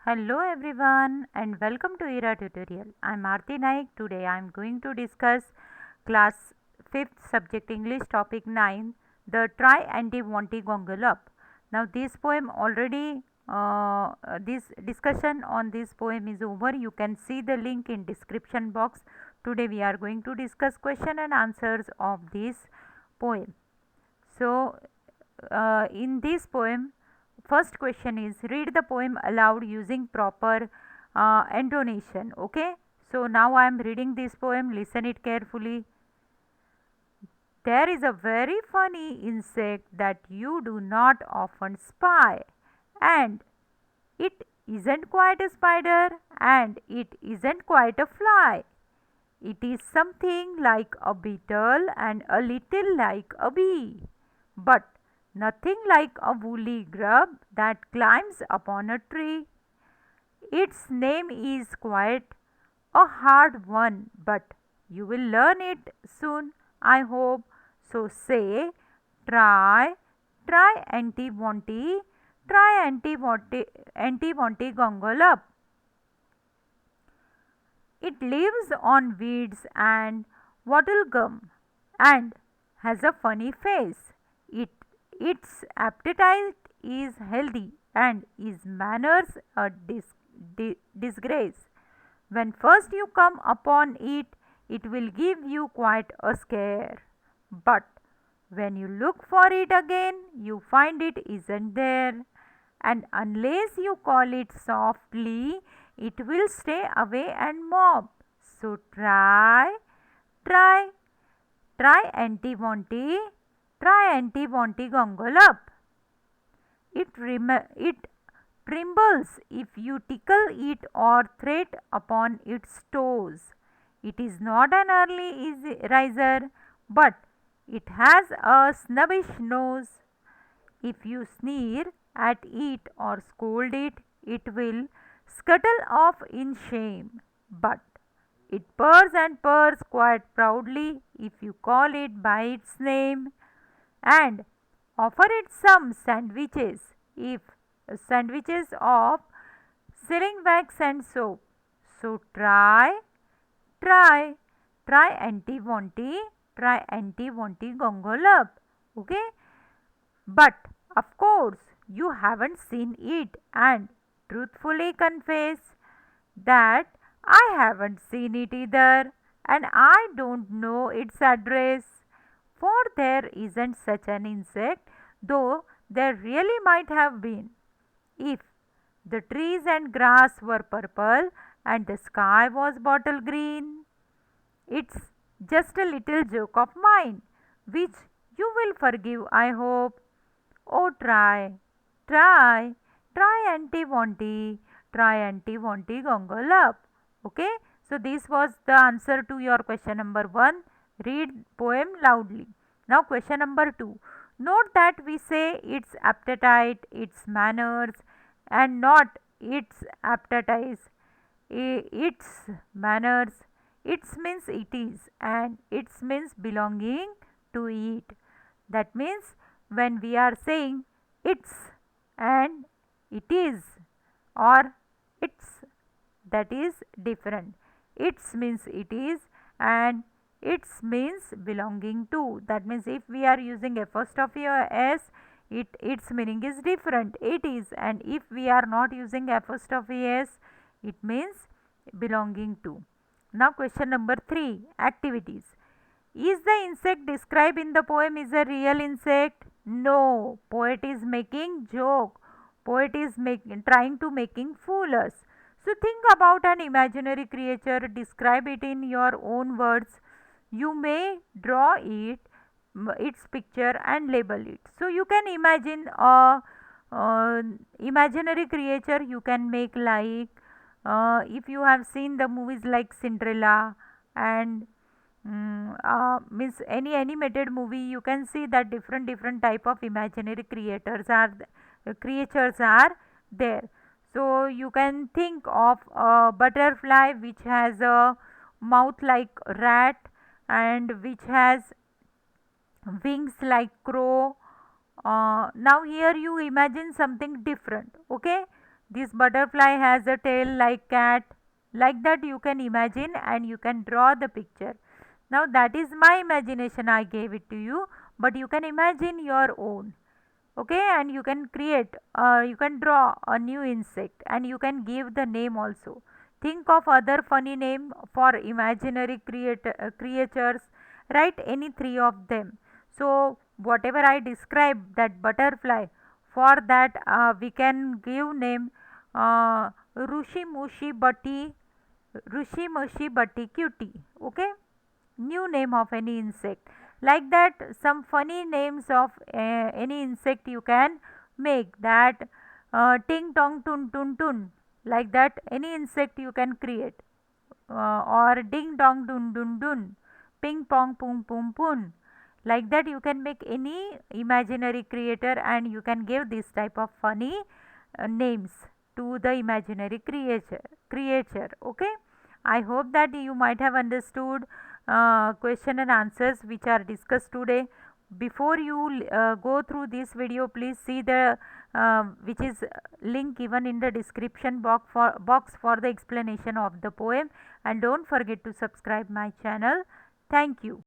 Hello everyone and welcome to ERA tutorial. I am Aarti Naik. Today I am going to discuss class 5th subject English topic 9, the Try Anti Wanty Gongle Up. Now this poem already this discussion on this poem is over. You can see the link in description box. Today we are going to discuss question and answers of this poem. So in this poem, first question is read the poem aloud using proper intonation. Okay, so now I am reading this poem, listen it carefully. There is a very funny insect that you do not often spy, and it isn't quite a spider and it isn't quite a fly. It is something like a beetle and a little like a bee, but nothing like a woolly grub that climbs upon a tree. Its name is quite a hard one, but you will learn it soon, I hope. So say, try, try anti-wanty, try anti-wanty gongle up. It lives on weeds and wattle gum and has a funny face. It, its appetite is healthy and its manners a disgrace. When first you come upon it, it will give you quite a scare. But when you look for it again, you find it isn't there. And unless you call it softly, it will stay away and mob. So try, try anti-wanty, try anti-wanty gongle up. It trembles if you tickle it or tread upon its toes. It is not an early easy riser, but it has a snubbish nose. If you sneer at it or scold it, it will scuttle off in shame. But it purrs and purrs quite proudly if you call it by its name, and offer it some sandwiches if sandwiches of sealing wax and soap. So try, try anti-wanty, try anti-wanty gongle up. Okay, but of course you haven't seen it, and truthfully confess that I haven't seen it either, and I don't know its address. For there isn't such an insect, though there really might have been, if the trees and grass were purple and the sky was bottle green. It's just a little joke of mine, which you will forgive, I hope. Oh, try, try anti-wanty, try anti-wanty gongle up. Okay, so this was the answer to your question number 1. Read poem loudly. Now question number 2. Note that we say its appetite, its manners, and not its appetite. Its manners, its means it is, and its means belonging to it. That means when we are saying it's and it is or it's, that is different. Its means it is and its means belonging to. That means if we are using apostrophe or s, its meaning is different. It is, and if we are not using apostrophe s, it means belonging to. Now question number 3, activities. Is the insect described in the poem is a real insect? No, poet is making joke. Poet is trying to making fool us. So think about an imaginary creature, describe it in your own words. You may draw its picture and label it. So you can imagine a imaginary creature you can make like if you have seen the movies like Cinderella and means any animated movie, you can see that different type of imaginary creatures are there. So you can think of a butterfly which has a mouth like rat and which has wings like crow. Now here you imagine something different. Okay, This butterfly has a tail like cat. Like that you can imagine and you can draw the picture. Now that is my imagination, I gave it to you, but you can imagine your own. Okay, and you can create, you can draw a new insect and you can give the name also. Think of other funny name for imaginary creatures. Write any three of them. So whatever I describe that butterfly, for that we can give name Rushi Mushi Bati, Rushi Mushi Bati Cutie. Okay, new name of any insect. Like that some funny names of any insect you can make, that ting tong tun tun tun, like that any insect you can create, or ding dong dun dun dun, ping pong pum pum pun, like that you can make any imaginary creator and you can give this type of funny names to the imaginary creature. Okay, I hope that you might have understood question and answers which are discussed today. Before you go through this video, please see the which is link given in the description box for the explanation of the poem, and don't forget to subscribe my channel. Thank you.